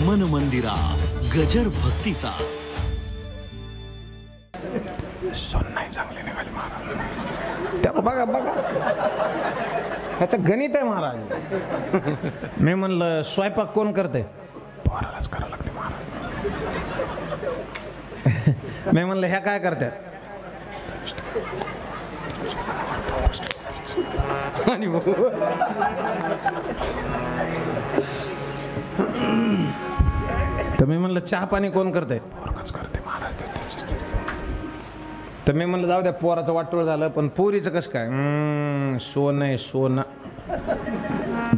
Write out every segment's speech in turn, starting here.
मन मंदिरा गजर भक्तीचा. नाही चांगली निघाली महाराज. त्या बघा बघा ह्याचं गणित आहे महाराज. मी म्हणलं स्वयंपाक कोण करते? पोरालाच करावं लागते महाराज. मी म्हणलं ह्या काय करतात? तर मी म्हणलं चहा पाणी कोण करते? पोरच करते महाराज. तर मी म्हणलं जाऊ द्या पोराचं वाटोळ झालं, पण पोरीचं कसं काय? सोनं आहे सोनं.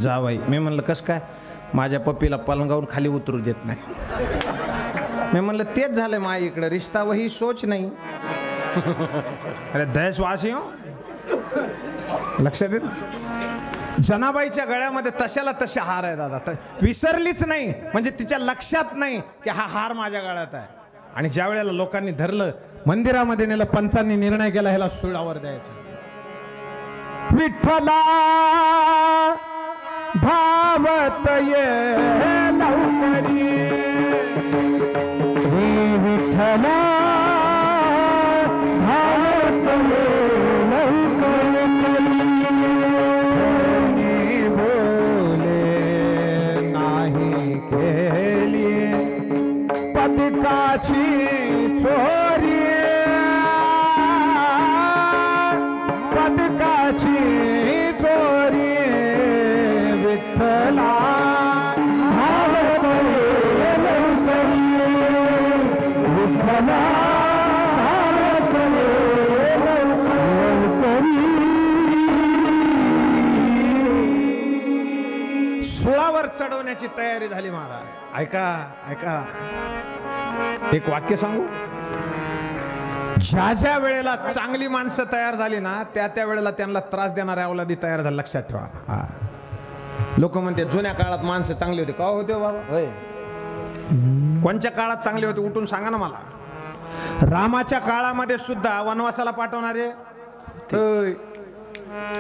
जावाई. मी म्हणलं कसं काय? माझ्या पप्पीला पलंगावरून खाली उतरू देत नाही. मी म्हणलं तेच झालं माझ्या इकडं, रिश्ता वही सोच नाही. अरे दहशवासी हो. लक्षात येत? जनाबाईच्या गळ्यामध्ये तशाला तसे हार आहे दादा. विसरलीच नाही म्हणजे तिच्या लक्षात नाही की हा हार माझ्या गळ्यात आहे. आणि ज्या वेळेला लोकांनी धरलं, मंदिरामध्ये नेलं, पंचांनी निर्णय केला ह्याला सुळावर द्यायचं. विठ्ठला भावत ये लवकरी, विठ्ठला भावत ये लवकरी, बोले नाही केली पतिताची चोरी, पतिताची चोरी, विठ्ठला भावत ये लवकरी, विठ्ठला भावत ये लवकरी. सुळावर चढवण्याची तयारी झाली महाराज. ऐका ऐका, एक वाक्य सांगू. ज्या ज्या वेळेला चांगली माणसं तयार झाली ना, त्या त्या वेळेला त्यांना त्रास देणाऱ्या अवलादी तयार झाली. लक्षात ठेवा. लोक म्हणते जुन्या काळात माणसं चांगली होते. का होते बाबा? होय. कोणत्या काळात चांगले होते उठून सांगा ना मला. रामाच्या काळामध्ये सुद्धा वनवासाला पाठवणारे,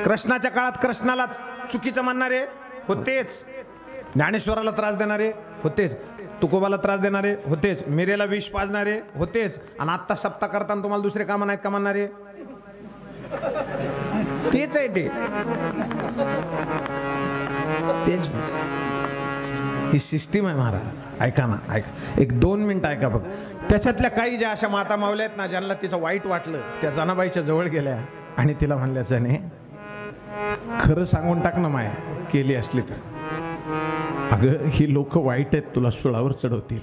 कृष्णाच्या काळात कृष्णाला चुकीचं म्हणणारे होतेच, ज्ञानेश्वराला त्रास देणारे होतेच, तुकोबाला त्रास देणारे होतेच, मिरेला विष पाजणारे होतेच, आणि आता सप्ताह करताना तुम्हाला दुसरे कामं नाहीत का म्हणणारे तेच आहे. तेच ही सिस्टीम आहे महाराज. ऐका ना, ऐका, एक 2 मिनिट ऐका बघ. त्याच्यातल्या काही ज्या अशा माता मावल्या आहेत ना, ज्यांना तिचं वाईट वाटलं, त्या जनाबाईच्या जवळ गेल्या आणि तिला म्हणल्या, जने खरं सांगून टाक ना माया, केली असली तर. अगं ही लोक वाईट आहेत, तुला सुळावर चढवतील.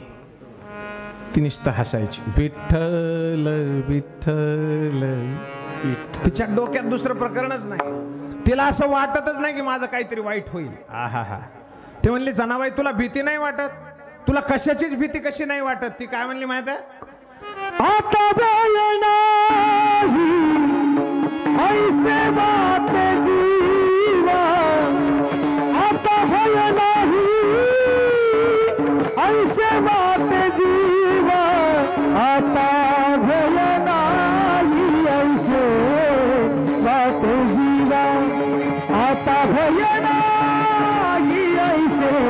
ती नुसतं हसायची. विठ्ठल विठ्ठल. तिच्या डोक्यात दुसरं प्रकरणच नाही. तिला असं वाटतच नाही की माझं काहीतरी वाईट होईल. हा. ते म्हणली, जनाबाई तुला भीती नाही वाटत? तुला कशाचीच भीती कशी नाही वाटत? ती काय म्हणली माहित आहे? आता भय नाही ऐसे बात जीवा, आता भय नाही ऐसे बात जीवा, आता भय नाही ऐसे बात जीवा, आता भय नाही ऐसे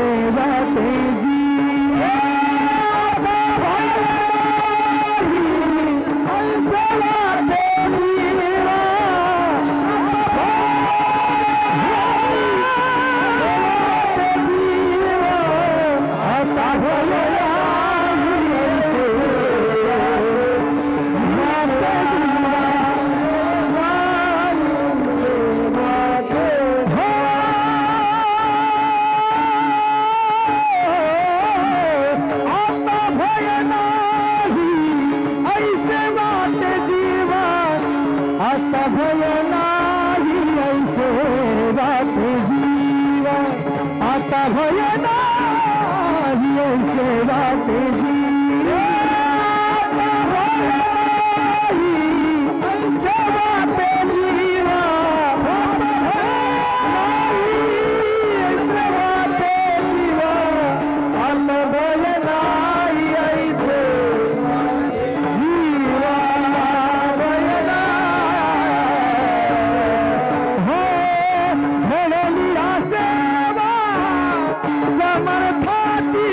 बात जीवा, आता भय नाही ऐसे बात जीवा, आता भय समर्थाची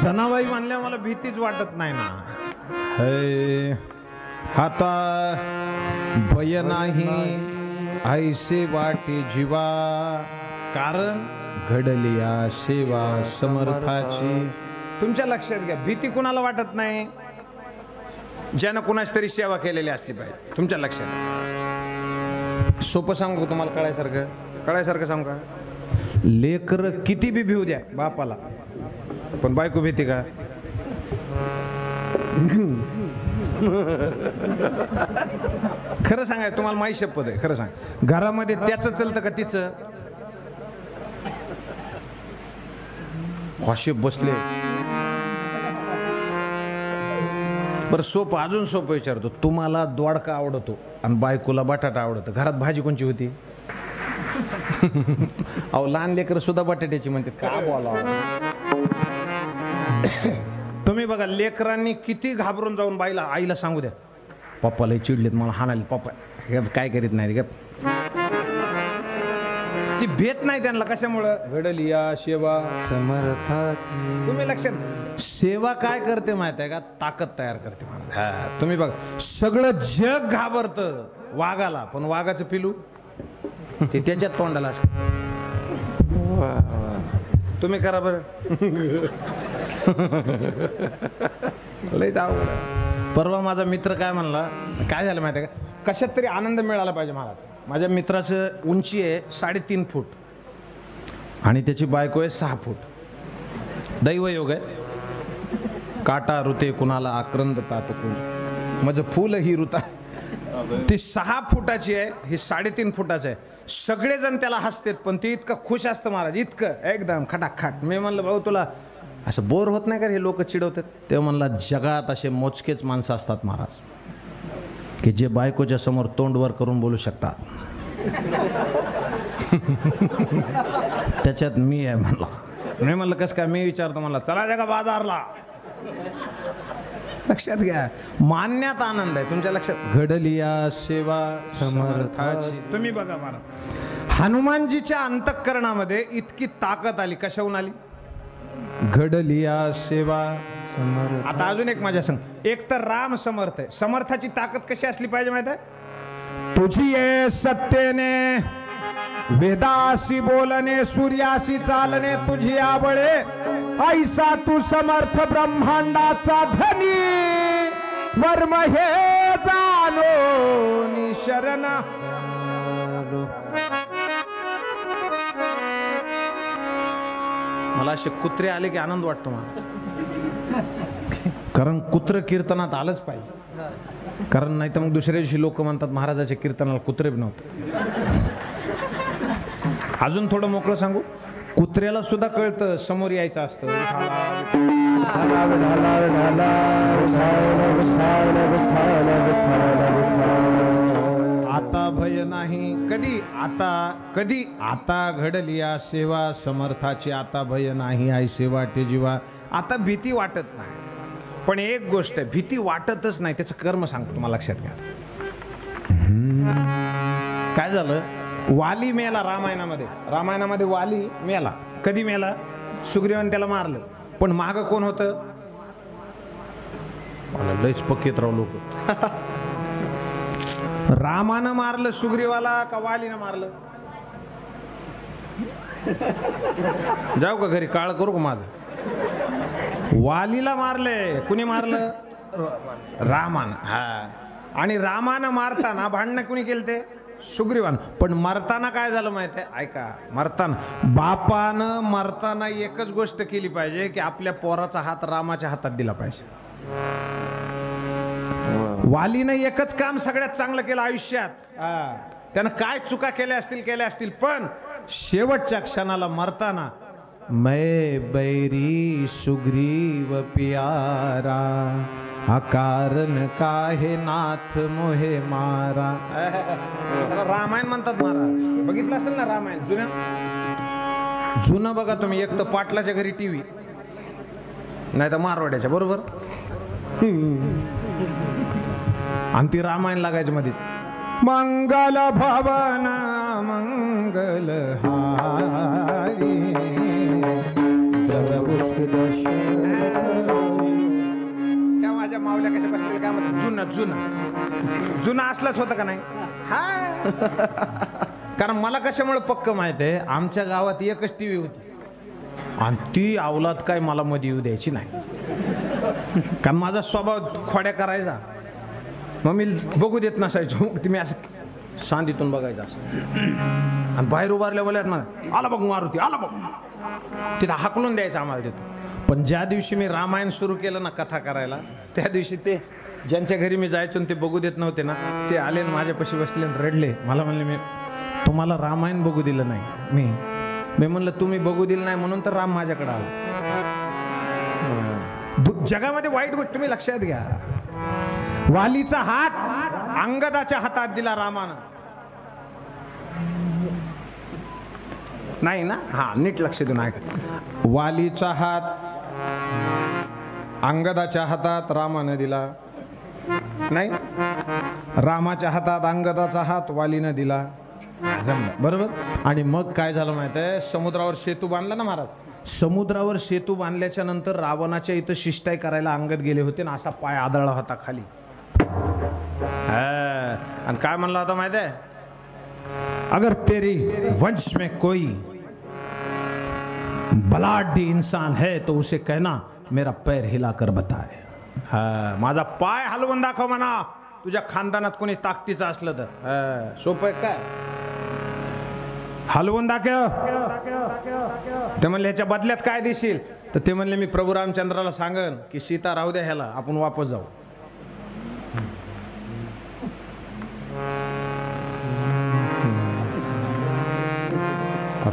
जनाबाई म्हणल्या मला भीतीच वाटत नाही ना. हे आता भय नाही ऐसे वाटे जीवा, कारण घडली या सेवा समर्थाची. तुमच्या लक्षात घ्या, भीती कुणाला वाटत नाही ज्यानं कुणाच तरी सेवा केलेली असली पाहिजे. तुमच्या लक्षात. सोपं सांगू तुम्हाला, कळायसारखं सांगू का? लेकर किती बी भिऊ द्या बापाला, पण बायको भीती का? खरं सांगाय तुम्हाला, माही शपथ आहे, खरं सांग. घरामध्ये त्याचं चलतं का तिचं? असे बसले. बरं सोपं, अजून सोपं विचारतो. तुम्हाला दोडका आवडतो आणि बायकोला बटाटा आवडतो, घरात भाजी कोणची होती? अहो लहान लेकर सुद्धा बटाट्याची म्हणते. का बोलावं? तुम्ही बघा, लेकरांनी किती घाबरून जाऊन बाईला आईला सांगू द्या, पप्पाला चिडलेत मला हाणाले, पप्पा काय करीत नाही गप. ती भेट नाही त्यांना. कशामुळं? घडली या सेवा समर्थाची. तुम्ही लक्षात, सेवा काय करते माहिती आहे का? ताकद तयार करते. तुम्ही बघा, सगळं जग घाबरतं वाघाला, पण वाघाचं पिलू ते त्याच्यात तोंडाला असतं. तुम्ही करा बरं. लयच अवघड. परवा माझा मित्र काय म्हणला, काय झालं माहिती आहे का? कशात तरी आनंद मिळाला पाहिजे मला. माझ्या मित्राचं उंची आहे 3.5 फूट आणि त्याची बायको आहे 6 फूट. दैवयोग आहे. काटा ऋते कुणाला आक्रंद तातकून, माझं फुल ही ऋता. ती 6 फुटाची आहे, ही 3.5 फुटाची आहे. सगळेजण त्याला हसतात, पण ती इतकं खुश असतं महाराज, इतकं एकदम खटाखट. मी म्हणलं भाऊ तुला असं बोर होत नाही का? हे लोक चिडवतात. तेव्हा म्हणला, जगात असे मोजकेच माणसं असतात महाराज की जे बायकोच्या समोर तोंडवर करून बोलू शकतात. त्याच्यात मी आहे म्हणला. मी म्हणलं कसं काय? मी विचारतो म्हणला, चला जगा बाजारला. लक्षात घ्या, मानण्यात आनंद आहे. तुमच्या लक्षात, घडली या सेवा समर्थाची. तुम्ही बघा महाराज, हनुमानजीच्या अंतःकरणामध्ये इतकी ताकद आली. कशाहून आली? घडली या सेवा समर्थ. आता अजून एक माझ्या संग, एक तर राम समर्थ आहे. समर्थाची ताकद कशी असली पाहिजे माहिती आहे? तुझी ये सत्तेने वेदासी बोलणे, सूर्यासी चालणे, तुझी आवळे ऐसा तू समर्थ ब्रह्मांडाचा धनी. वर्म हे जाणो निशरण. मला असे कुत्रे आले की आनंद वाटतो मला, कारण कुत्र कीर्तनात आलंच पाहिजे. कारण नाही तर मग दुसऱ्या दिवशी लोक म्हणतात महाराजाच्या कीर्तनाला कुत्रे नव्हते. अजून थोडं मोकळं सांगू, कुत्र्याला सुद्धा कळतं समोर यायचं असतं. आता भय नाही कधी, कधी आता घडली या सेवा समर्थाची. आता भय नाही ऐसे वाटे जीवा. आता भीती वाटत नाही. पण एक गोष्ट आहे, भीती वाटतच नाही, त्याचं कर्म सांगतो तुम्हाला, लक्षात घ्या. काय झालं? वाली मेला रामायणामध्ये वाली मेला. कधी मेला? सुग्रीवाने त्याला मारलं. पण माग कोण होतं? मला लयच पक्केत राव लोक. रामानं मारलं सुग्रीवाला का वालीनं मारलं? जाऊ का घरी काळ करू का माझं? वालीला मारले, कुणी मारलं? रामानं. हा, आणि रामानं मारताना भांडणं कुणी केलं? ते सुग्रीवान. पण मरताना काय झालं माहिती आहे? ऐका, मरताना बापानं मरताना एकच गोष्ट केली पाहिजे की आपल्या पोराचा हात रामाच्या हातात दिला पाहिजे. वालीनं एकच काम सगळ्यात चांगलं केलं आयुष्यात. त्यानं काय चुका केल्या असतील, पण शेवटच्या क्षणाला मरताना मै बैरी सुग्रीव प्यारा, अकारण काहे नाथ मोहे मारा. रामायण म्हणतात महाराज, बघितलं असेल ना रामायण जुनं बघा तुम्ही. एक तर पाटलाच्या घरी टीव्ही, नाही तर मारवाड्याच्या, बरोबर. आणि ती रामायण लागायची मध्ये. मंगल भवन मंगल हारी, त्या माझ्या मावल्या कशा बसलेल्या काय म्हणतात? जुनं असलंच होतं का नाही? कारण मला कशामुळे पक्क माहित आहे, आमच्या गावात एकच टीव्ही होती आणि ती अवलाद काय मला मध्ये येऊ द्यायची नाही. कारण माझा स्वभाव खोड्या करायचा, मग मी बघू देत नसायचो. तुम्ही असं सांदीतून बघायचं असं, आणि बाहेर उभारल्या बोलत ना, आला बघ मारुती, आला बघ, तिथं हाकलून द्यायचं आम्हाला तिथं. पण ज्या दिवशी मी रामायण सुरू केलं ना कथा करायला, त्या दिवशी ते ज्यांच्या घरी मी जायचो ते बघू देत नव्हते ना, ते आले माझ्यापाशी बसले आणि रडले. मला म्हणले, मी तुम्हाला रामायण बघू दिलं नाही. मी म्हणलं तुम्ही बघू दिलं नाही म्हणून तर राम माझ्याकडे आला. जगामध्ये वाईट गोष्ट तुम्ही लक्षात घ्या. वालीचा हात अंगदाच्या हातात दिला रामानं, नाही ना? हा, नीट लक्ष देऊन ऐका. वालीचा हात अंगदाच्या हातात रामानं दिला, नाही, रामाच्या हातात अंगदाचा हात वालीनं दिला. जमलं, बरोबर. आणि मग काय झालं माहित आहे? समुद्रावर सेतू बांधला ना महाराज. समुद्रावर सेतू बांधल्याच्या नंतर रावणाच्या इथं शिष्टाई करायला अंगद गेले होते ना, असा पाय आदळला होता खाली. आणि काय म्हणला होता माहित आहे? अगर तेरी वंश में कोई बलाढ्य इंसान है तो उसे कहना मेरा पैर हिलाकर बताए. माझा पाय हलवून दाखव म्हणा, तुझ्या खानदानात कोणी ताकदीचं असलं तर. सोपं आहे काय? हलवून दाखव. ते म्हणले ह्याच्या बदल्यात काय देशील? तर ते म्हणले मी प्रभू रामचंद्राला सांगन की सीता राहू द्या, ह्याला आपण वापस जाऊ.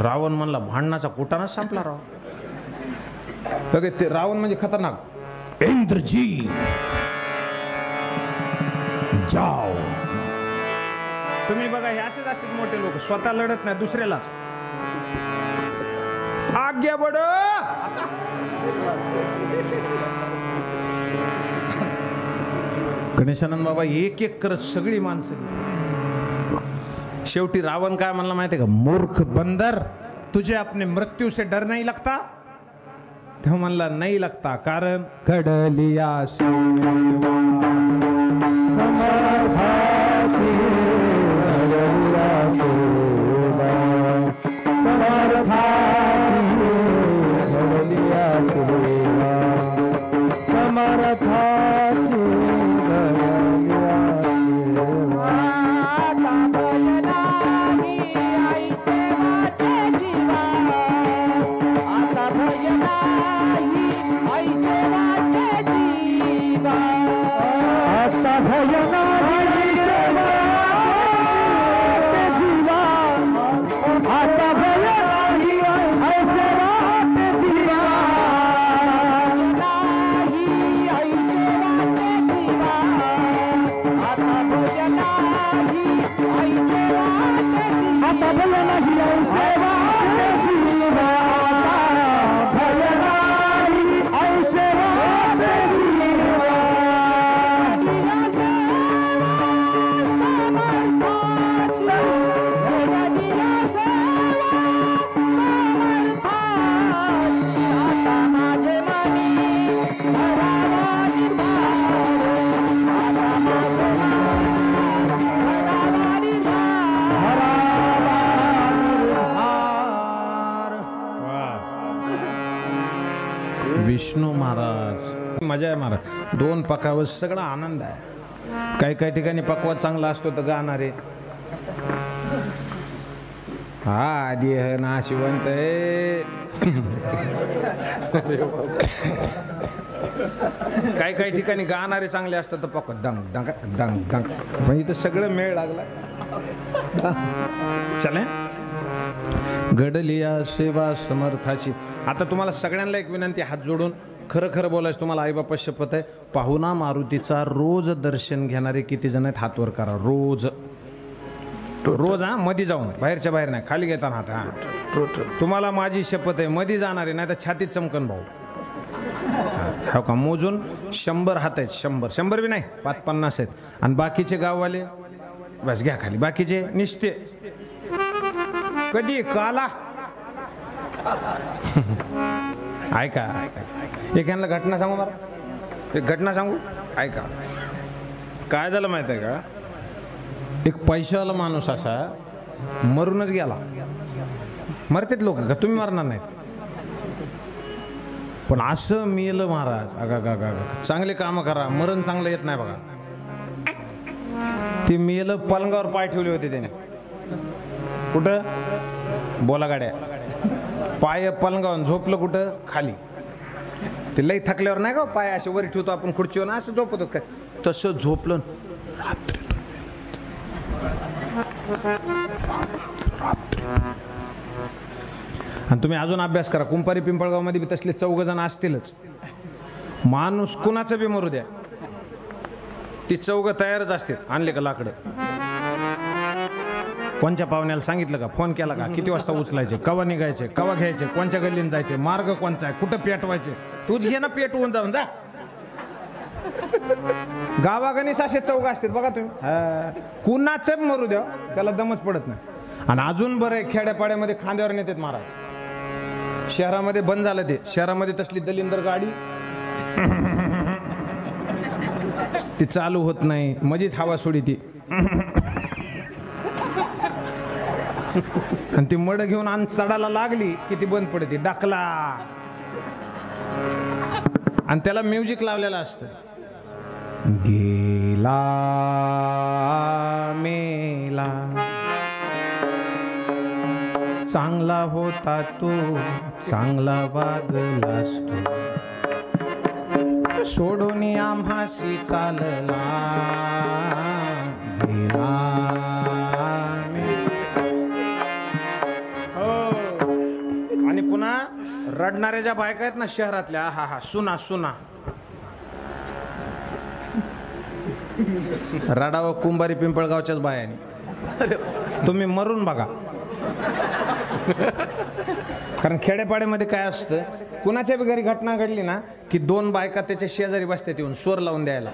रावण म्हणला भांडणाचा कुटाणाच संपला राव. ते रावण म्हणजे खतरनाक. इंद्रजी जाओ. तुम्ही बघा, हे असेच असतात मोठे लोक, स्वतः लढत नाही दुसऱ्यालाच. आज्ञा बड. गणेशानंद बाबा एक एक करत सगळी माणसं. शेवटी रावण काय म्हणला माहिती का? मूर्ख बंदर, तुझे अपने मृत्यू से डर नहीं लगता? तेव्हा म्हणला नाही लगता, कारण कडलिया पकावं सगळा आनंद आहे. काही काही ठिकाणी पकवास चांगला असतो तर गाणारे हा आधी आहे ना शिवंत आहे. काही काही ठिकाणी गाणारे चांगले असतात तर पकवास डंग डंग डंग डंग. पण इथं सगळं मेळ लागला. चले घडलिया सेवा समर्थाची. आता तुम्हाला सगळ्यांना एक विनंती, हात जोडून खरं खरं बोलायचं. तुम्हाला आईबापा शपथ आहे, पाहुणा मारुतीचा रोज दर्शन घेणारे किती जण आहेत हात वर करा. रोज रोज हा, मध्ये जाऊन बाहेरच्या बाहेर नाही, खाली घेताना हात. हा तुम्हाला माझी शपथ आहे, मध्ये जाणारे नाही तर छातीत चमकन भाऊ. हो का, मोजून 100 हात आहेत. 100 बी नाही, 50 आहेत. आणि बाकीचे गाववाले बस घ्या खाली. बाकीचे निष्ठे कधी काला ऐका. एक यांना घटना सांगू मला, एक घटना सांगू ऐका. काय झालं माहित आहे का, एक पैशावाला माणूस असा मरूनच गेला. मरतेत लोक का, तुम्ही मरणार नाहीत. पण असं मेलं महाराज. अगा चांगले काम करा, मरण चांगलं येत नाही बघा. ते मेलं, पलंगावर पाय ठेवले होते त्याने. कुठं बोला गाड्या, पाय पलंगावर, झोपलं कुठं खाली. ते लई थकल्यावर नाही का पाय असे वर ठेवतो आपण खुर्चीवर, असं झोपतो काय तसं झोपलं. आणि तुम्ही अजून अभ्यास करा, कुंपारी पिंपळगाव मध्ये बी तसले 4 जण असतीलच. माणूस कुणाचं बी मरू द्या, ती 4 तयारच असते. आणले का लाकडं, कोणच्या पाहुण्याला सांगितलं का, फोन केला का, किती वाजता उचलायचे, कवा निघायचे, कवा घ्यायचे, कोणच्या गल्लीन जायचे, मार्ग कोणचा आहे, कुठं पेटवायचे. तूच घे ना पेटवून जाऊन जा. गावागणीस असे 4 असतात बघा तुम्ही. कुणाच मरू द्या, त्याला दमच पडत नाही. आणि अजून बरं आहे, खेड्यापाड्यामध्ये खांद्यावर नेतात महाराज. शहरामध्ये बंद झालं ते. शहरामध्ये तसली दलिंदर गाडी ती चालू होत नाही, मधीच हवा सोडी ती. आणि ती मड घेऊन आण चढायला लागली की ती बंद पडते, डाकला. आणि त्याला म्युझिक लावलेलं असतं. गेला मेला चांगला होता तो, चांगला वागलास तो, सोडून आम्हाशी चालला गेला. आणि पुन्हा रडणाऱ्या ज्या बायका आहेत ना शहरातल्या, हा सुना सुना. रडावं कुंभारी पिंपळगावच्याच बायाने. तुम्ही मरून बघा. कारण खेड्यापाड्यामध्ये काय असतं, कुणाच्या बी घरी घटना घडली ना की 2 बायका त्याच्या शेजारी बसतात येऊन स्वर लावून द्यायला.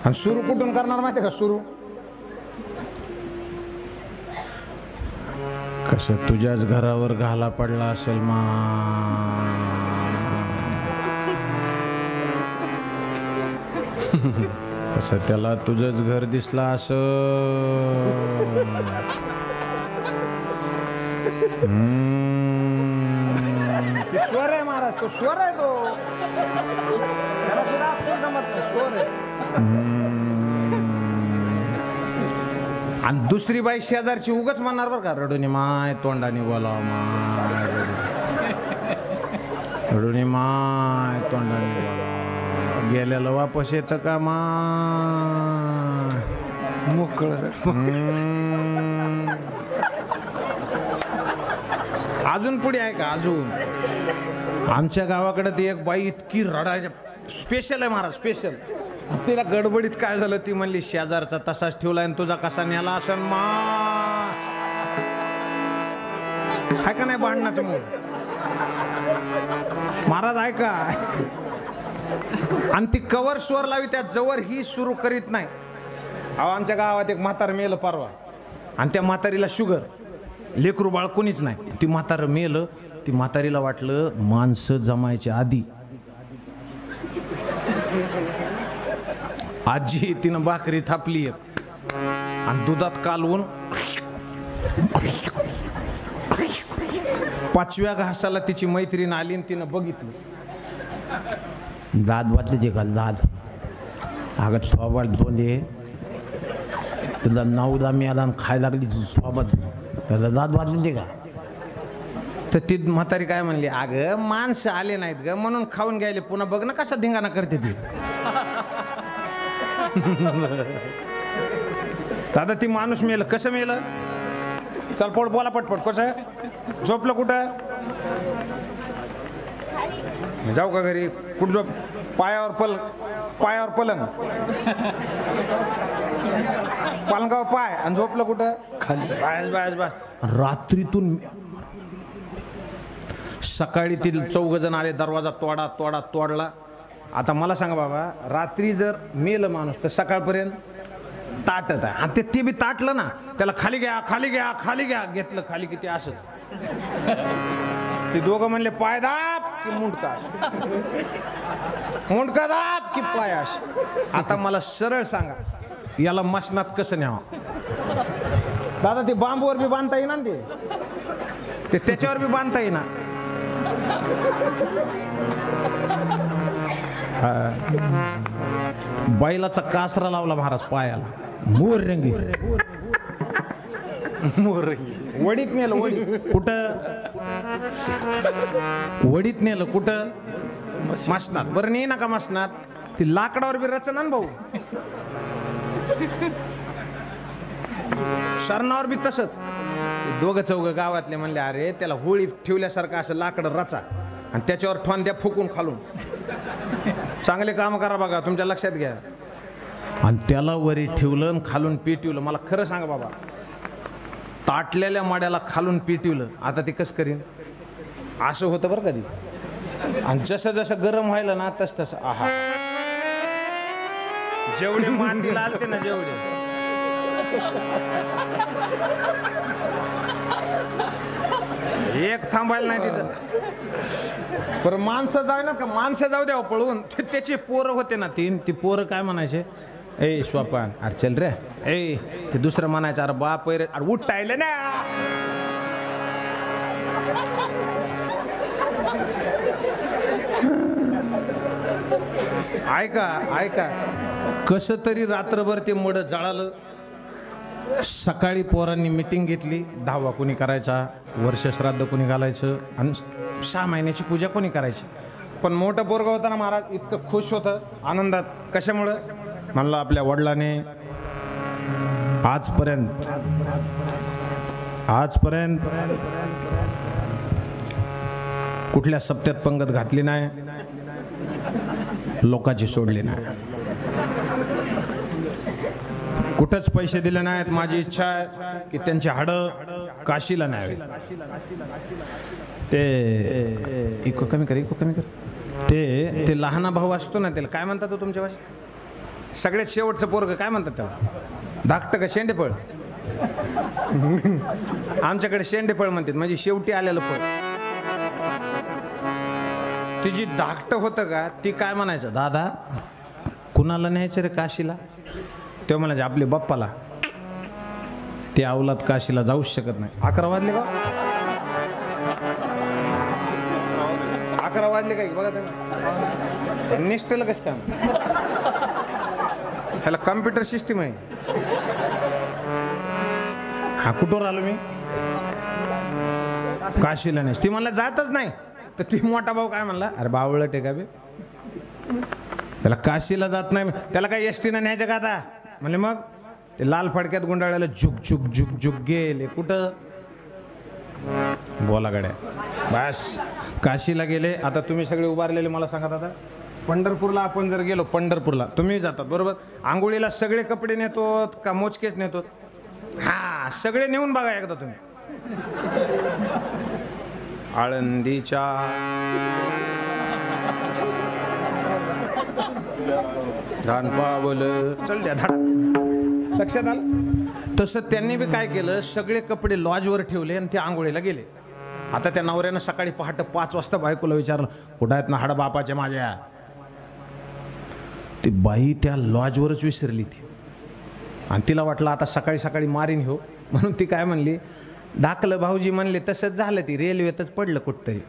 आणि सुरू कुठून करणार माहिती का, सुरू कसं तुझ्याच घरावर घाला पडला असेल मा. कसं त्याला तुझंच घर दिसला असं. स्वर आहे महाराज, तो स्वर आहे तो. त्याला सुद्धा अक्षर जमत नाही, स्वर आहे. आणि दुसरी बाई शेजारची उगाच म्हणणार बरं का, रडूनी माय तोंडाने बोलाव माय, रडूनी माय तोंडाने बोलाव, गेलेलं वापस येतं का माय मोकळं. अजून पुढे आहे का, अजून आमच्या गावाकडे ती एक बाई इतकी रडायच्या, स्पेशल आहे महाराज, स्पेशल. तिला गडबडीत काय झालं, ती म्हणली शेजारचा तसाच ठेवलाय आणि तुझा कसा नेला असन मा. हाय का नाही भांडणाचं मूळ महाराज, ऐका. आणि ती कवर स्वर लावी त्या जवळ ही सुरू करीत नाही. अहो आमच्या गावात एक म्हातार मेलं परवा, आणि त्या म्हातारीला शुगर, लेकरू बाळ कोणीच नाही. ती म्हातार मेलं, ती म्हातारीला वाटलं माणसं जमायच्या आधी आजी तिनं भाकरी थापली आणि दुधात कालवून 5व्या घासाला तिची मैत्रीण आली आणि तिनं बघितलं दात वाचले का दात अगं सोबत दोन्ही तुला 9दा मिळाला आणि खायला लागली सोबत त्याला दात वाचले का. तर ती म्हातारी काय म्हणली, अगं माणसं आले नाहीत ग म्हणून खाऊन घ्यायले, पुन्हा बघ ना कसा धिंगाणा करते ती. दादा ती माणूस मेलं, कसं मेलं, चल पोट बोला पटपट, कसं झोपलं, कुठं जाऊ का घरी, कुठं झोप, पायावर पलंग, पलंगावर पाय, आणि झोपलं कुठं खाली, बायस. रात्रीतून सकाळी ती 4 जण आले, दरवाजा तोडला. आता मला सांगा बाबा, रात्री जर मेलं माणूस तर सकाळपर्यंत ताटत आहे, आणि ते बी ताटलं ना, त्याला खाली घ्या घेतलं खाली, किती असंच. ते दोघं म्हणले पाय दाब की मुंडका दाब की पाय अस. आता मला सरळ सांगा, याला मसनात कसं न्यावं. दादा ते बांबूवर बी बांधता येईना, ते त्याच्यावर बी बांधता येईना. बैलाचा कासरा लावला महाराज पायाला, मोर रंगी वडीत नेलं, वडीत नेलं कुठं, मसनात. बरं नाही नका मसनात, ती लाकडावर बी रचना ना भाऊ, शरणावर बी तसंच. 2-4 गावातले म्हणले, अरे त्याला होळी ठेवल्यासारखं असं लाकडं रचा आणि त्याच्यावर ठोन द्या फुकून खालून. चांगले काम करा बघा, तुमच्या लक्षात घ्या. आणि त्याला वरी ठेवलं आणि खालून पेटवलं. मला खरं सांगा बाबा, ताटलेल्या माड्याला खालून पेटवलं, आता ते कसं करीन, असं होतं बरं कधी. आणि जसं गरम व्हायला ना तसं आहा, जेवढे मांडीला आलते ना, जेवढे एक थांबायला नाही तिथं. पर माणसं जाऊ ना, का माणसं जाऊ द्या पळून, त्याचे पोरं होते ना 3, ती पोरं काय म्हणायचे, ए स्वपान अरे चल रे, ए ते दुसरं म्हणायचं, अरे बाप रे, अरे उठायले ना. ऐका कसं तरी रात्रभर ते मड जळालं. सकाळी पोरांनी मिटिंग घेतली, 10वा कोणी करायचा, वर्षश्राद्ध कोणी घालायचं, आणि 6 महिन्याची पूजा कोणी करायची. पण मोठं पोरगं होता ना महाराज, इतकं खुश होतं आनंदात. कशामुळं म्हणलं, आपल्या वडिलाने आजपर्यंत कुठल्या सप्त्यात पंगत घातली नाही, लोकांची सोडली नाही, कुठंच पैसे दिले नाहीत. माझी इच्छा आहे की त्यांची हाडं काशीला न्यावी. ते कमी कर. ते लहाना भाऊ असतो ना, त्याला काय म्हणतात तुमच्या भाषेत, सगळ्यात शेवटचं पोरग काय म्हणतात त्याला, धाकटं का शेंडेफळ. आमच्याकडे शेंडेफळ म्हणतात, म्हणजे शेवटी आलेलं फळ. ती जी धाकटं होतं का, ती काय म्हणायचं, दादा कुणाला न्यायचं रे काशीला. ते म्हणायचे आपले बाप्पाला. ते अवलाद काशीला जाऊच शकत नाही. 11 वाजले का, 11 वाजले का बघा तुम्ही. निष्ठेला कसं काम, ह्याला कम्प्युटर सिस्टीम आहे. हा कुठवर आलो मी, काशीला नाही. ती म्हणला जातच नाही. तर ती मोठा भाऊ काय म्हणला, अरे बावळट आहे का बे, त्याला काशीला जात नाही, त्याला काय एसटीनं न्यायचं का आता. म्हणजे मग ते लाल फडक्यात गुंडाळायला झुक गेले कुठं, बोला गड्या. बस काशीला गेले. आता तुम्ही सगळे उभारलेले मला सांगा, आता पंढरपूरला आपण जर गेलो, पंढरपूरला तुम्ही जातात बरोबर, आंघोळीला सगळे कपडे नेतो का मोजकेच नेतो. हा सगळे नेऊन बघा एकदा तुम्ही. आळंदीच्या धान पावलं चल द्या धाड, लक्षात आलं. तसं त्यांनी बी काय केलं, सगळे कपडे लॉजवर ठेवले आणि ते आंघोळीला गेले. आता त्या नवऱ्यानं सकाळी पहाटे 5 वाजता बायकोला विचारलं, कुठं आहेत ना हाड बापाच्या माझ्या. ती बाई त्या लॉजवरच विसरली ती, आणि तिला वाटलं आता सकाळी सकाळी मारीन हो, म्हणून ती काय म्हणली, धाकलं भाऊजी म्हणले तसंच झालं, ती रेल्वेतच पडलं कुठतरी.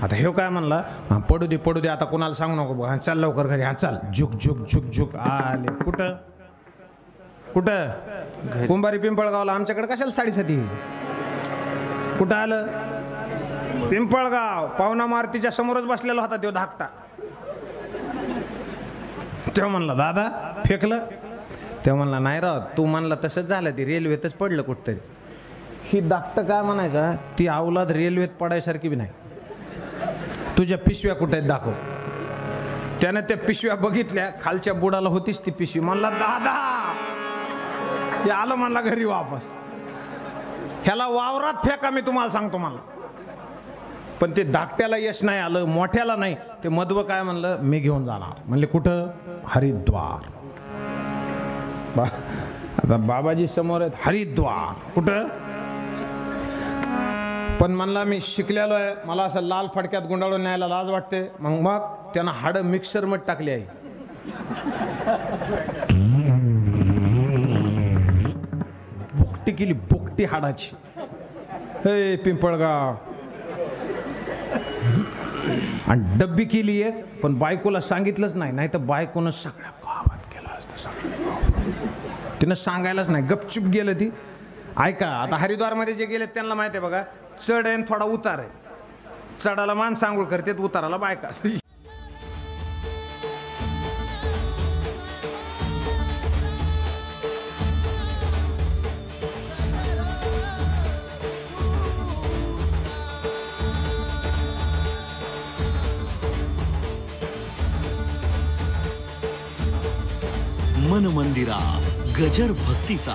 आता हे काय म्हणला, "हा, पडू दे आता कोणाला सांगू नको बघ, हा चाल लवकर घरी, हा चाल." झुक झुक झुक झुक आले. कुठं कुंभारी पिंपळगावला. आमच्याकडे कशाला साडेसाती. कुठं आलं? पिंपळगाव. पावना मारुतीच्या समोरच बसलेला होता तो धाकटा. तेव्हा म्हणला, "दादा फेकलं?" तेव्हा म्हणला, "नाही राव, तू म्हणला तसंच झालं, ती रेल्वेतच पडलं कुठतरी." ही धाकटं काय म्हणायचा, "ती अवलाद रेल्वेत पडायसारखी बी नाही. तुझ्या पिशव्या कुठे आहेत दाखव." त्यानं त्या पिशव्या बघितल्या, खालच्या बुडाला होतीच ती पिशवी. म्हणला, "दादा." हे आलं म्हणला घरी वापस. ह्याला वावरात फेका मी तुम्हाला सांगतो मला. पण ते धाकट्याला यश नाही आलं, मोठ्याला नाही. ते मधवं काय म्हणलं, "मी घेऊन जाणार." म्हणले, "कुठं?" "हरिद्वार." आता बाबाजी समोर आहेत. "हरिद्वार कुठं?" पण म्हणला, "मी शिकलेलो आहे, मला असं लाल फडक्यात गुंडाळून न्यायला लाज वाटते." मग त्यानं हाडं मिक्सर मध्ये टाकली आहे. बुकटी केली, बुकटी हाडाची. हे पिंपळगाव. आणि डब्बी केली एक, पण बायकोला सांगितलंच नाही. नाही तर बायकोनं सगळ्या गावात केलं असतं. तिनं सांगायलाच नाही, गपचूप गेलं ती. ऐका, आता हरिद्वारमध्ये जे गेले त्यांना माहिती आहे बघा, चढ आहे थोडा उतार आहे. चढाला माणसं आंघोळ करतात, उताराला बायका. मन मंदिरा गजर भक्तीचा.